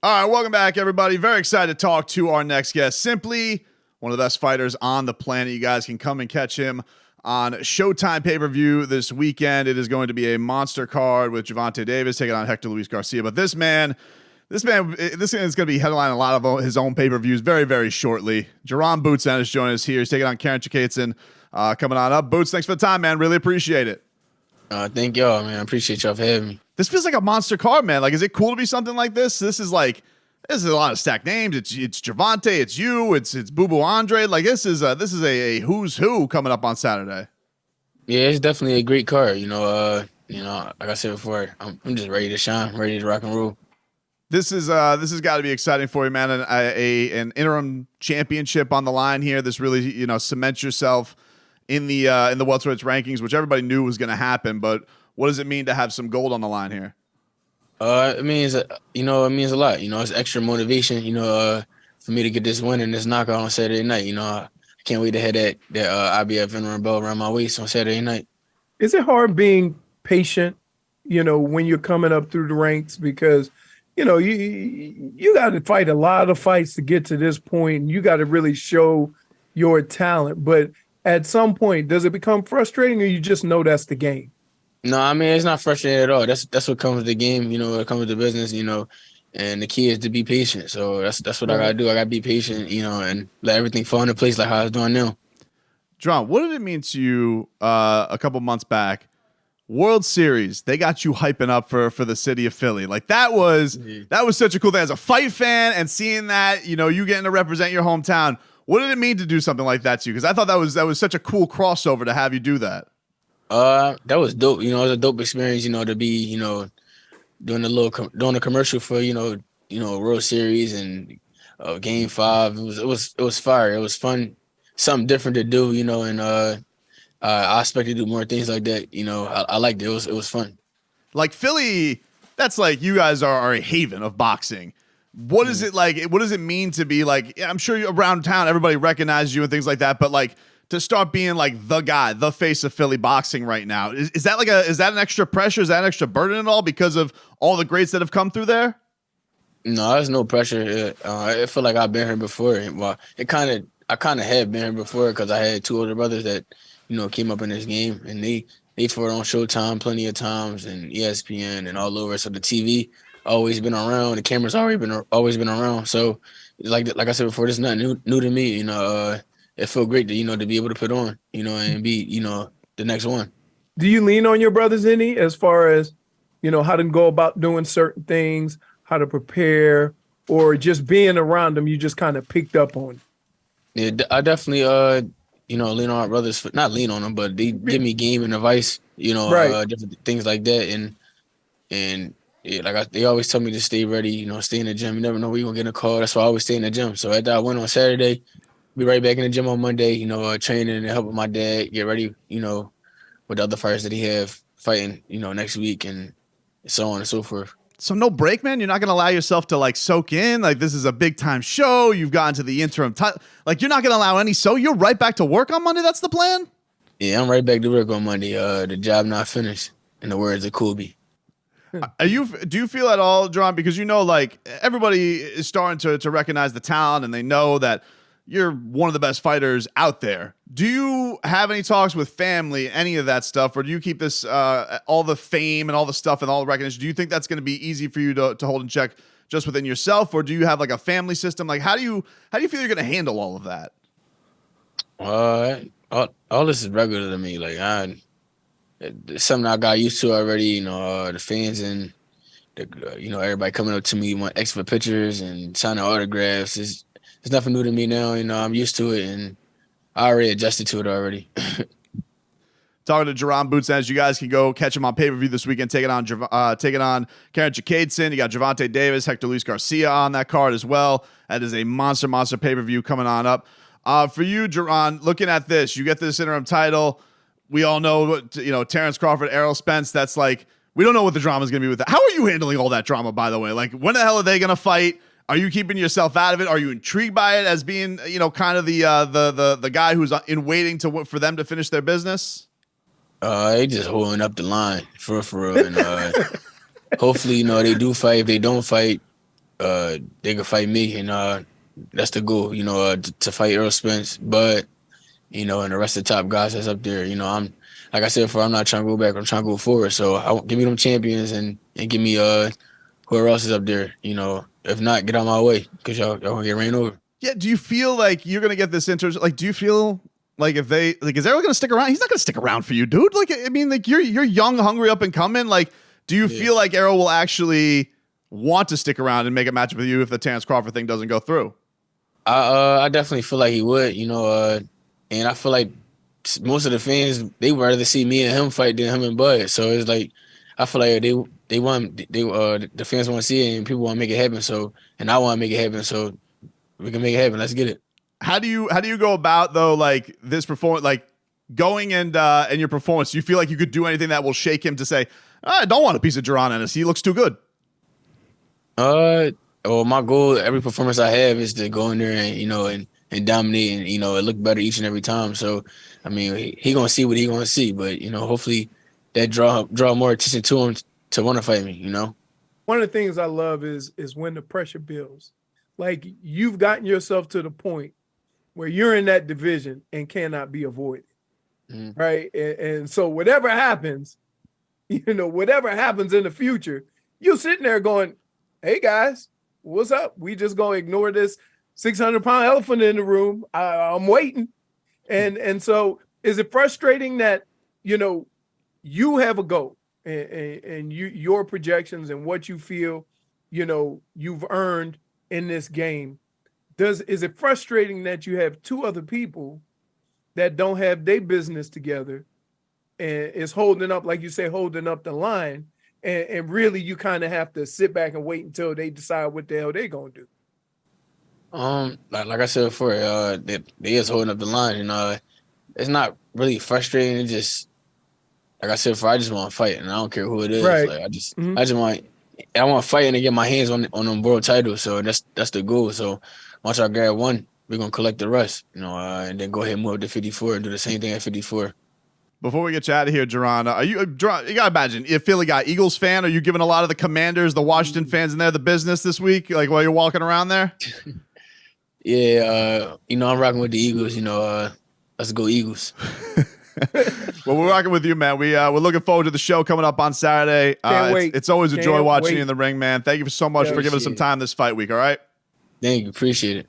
All right, welcome back, everybody. Very excited to talk to our next guest. Simply one of the best fighters on the planet. You guys can come and catch him on Showtime pay-per-view this weekend. It is going to be a monster card with Gervonta Davis taking on Hector Luis Garcia. But this man is going to be headlining a lot of his own pay-per-views very, very shortly. Jaron Boots Ennis joining us here. He's taking on Terence Crawford coming on up. Boots, thanks for the time, man. Really appreciate it. Thank y'all, man. I appreciate y'all for having me. This feels like a monster card, man. Like, is it cool to be something like this? This is a lot of stacked names. It's Gervonta, it's you, it's Boo Boo Andre. Like, this is a who's who coming up on Saturday. Yeah, it's definitely a great card. Like I said before, I'm just ready to shine, ready to rock and roll. This has got to be exciting for you, man. An interim championship on the line here. This really, cements yourself in the welterweight rankings, which everybody knew was going to happen. But what does it mean to have some gold on the line here? It means a lot. It's extra motivation. For me to get this win and this knockout on Saturday night. I can't wait to have that IBF interim belt around my waist on Saturday night. Is it hard being patient? When you're coming up through the ranks, because you got to fight a lot of fights to get to this point, and you got to really show your talent. But at some point, does it become frustrating, or you just know that's the game? No, I mean, it's not frustrating at all. That's what comes with the game, it comes with the business, and the key is to be patient. So that's what I got to do. I got to be patient, and let everything fall into place like how it's doing now. John, what did it mean to you a couple months back? World Series, they got you hyping up for the city of Philly. Like, that was such a cool thing. As a fight fan and seeing that, you getting to represent your hometown, what did it mean to do something like that to you? Because I thought that was such a cool crossover to have you do that. That was dope. It was a dope experience, to be, doing a commercial for, World Series and Game 5. It was fire. It was fun, something different to do, and I expect to do more things like that. I liked it. It was fun. Like, Philly, that's like, you guys are a haven of boxing. What is it like? What does it mean to be like? I'm sure around town everybody recognizes you and things like that, but like, to start being like the guy, the face of Philly boxing right now, is that an extra pressure? Is that an extra burden at all because of all the greats that have come through there? No, there's no pressure. I feel like I've been here before. Well, I kind of had been here before because I had two older brothers that came up in this game, and they fought on Showtime plenty of times and ESPN and all over. So the TV always been around, the cameras always been around. So like I said before, this is not new to me. It felt great to, to be able to put on, and be, the next one. Do you lean on your brothers any as far as, how to go about doing certain things, how to prepare, or just being around them, you just kind of picked up on? Yeah, I definitely, lean on my brothers, not lean on them, but they give me game and advice, right. Different things like that. And yeah, they always tell me to stay ready, stay in the gym. You never know where you're going to get a call. That's why I always stay in the gym. So after I went on Saturday, be right back in the gym on Monday, training and helping my dad get ready, with the other fighters that he have fighting, next week and so on and so forth. So no break, man? You're not going to allow yourself to like soak in? Like, this is a big time show. You've gotten to the interim title. Like, you're not going to allow any. So you're right back to work on Monday? That's the plan? Yeah, I'm right back to work on Monday. The job not finished, in the words of Kobe. Do you feel at all, Jaron, because like everybody is starting to recognize the talent and they know that you're one of the best fighters out there. Do you have any talks with family, any of that stuff, or do you keep this all the fame and all the stuff and all the recognition? Do you think that's going to be easy for you to hold in check just within yourself, or do you have like a family system? Like, how do you feel you're going to handle all of that? All this is regular to me. Like, it's something I got used to already. The fans and everybody coming up to me, want extra pictures and signing autographs. It's nothing new to me now. I'm used to it, and I already adjusted to it already. Talking to Jaron Boots Ennis, you guys can go catch him on pay-per-view this weekend, taking on Terence Crawford. You got Gervonta Davis, Hector Luis Garcia on that card as well. That is a monster pay-per-view coming on up. For you, Jaron, looking at this, you get this interim title. We all know, Terence Crawford, Errol Spence. That's like, we don't know what the drama is going to be with that. How are you handling all that drama, by the way? Like, when the hell are they going to fight? Are you keeping yourself out of it? Are you intrigued by it as being, kind of the guy who's in waiting for them to finish their business? They just holding up the line for real. And hopefully, they do fight. If they don't fight, they could fight me, and that's the goal, to fight Errol Spence, but and the rest of the top guys that's up there. I'm like I said before, I'm not trying to go back. I'm trying to go forward. So give me them champions and give me whoever else is up there. If not, get out my way because y'all gonna get ran over. Yeah. Do you feel like you're gonna get this interest? Like, do you feel like if they is Errol gonna stick around? He's not gonna stick around for you, dude. Like, I mean, like you're young, hungry, up and coming. Like, do you feel like Errol will actually want to stick around and make a matchup with you if the Terence Crawford thing doesn't go through? I definitely feel like he would. And I feel like most of the fans, they would rather see me and him fight than him and Bud. So it's like I feel like the fans want to see it and people want to make it happen. So and I want to make it happen. So we can make it happen. Let's get it. How do you go about though, like this performance, like going and your performance? Do you feel like you could do anything that will shake him to say, I don't want a piece of Jaron Ennis. He looks too good. Well, my goal every performance I have is to go in there and and dominate and it look better each and every time. So I mean he gonna see what he gonna see, but hopefully that draw more attention to him to want to fight me. One of the things I love is when the pressure builds. Like you've gotten yourself to the point where you're in that division and cannot be avoided, right? And so whatever happens, whatever happens in the future, you're sitting there going, "Hey guys, what's up? We just gonna ignore this 600-pound elephant in the room. I'm waiting." And so is it frustrating that, you have a goal and your projections and what you feel, you've earned in this game? Is it frustrating that you have two other people that don't have their business together and is holding up, like you say, holding up the line, and really you kind of have to sit back and wait until they decide what the hell they're gonna do? Like I said before, they is holding up the line, and it's not really frustrating. It's just like I said before, I just want to fight, and I don't care who it is. Right. Like I want to fight and get my hands on them world titles. So that's the goal. So once I grab one, we're gonna collect the rest, and then go ahead and move up to 54 and do the same thing at 54. Before we get you out of here, Jaron, you gotta imagine, you're a Philly guy, Eagles fan. Are you giving a lot of the Commanders, the Washington fans in there the business this week, like while you're walking around there? Yeah, I'm rocking with the Eagles. Let's go Eagles. Well, we're rocking with you, man. We're looking forward to the show coming up on Saturday. Can't wait. It's always a joy watching wait. you in the ring, man. Thank you so much for giving us some time this fight week. All right. Thank you. Appreciate it.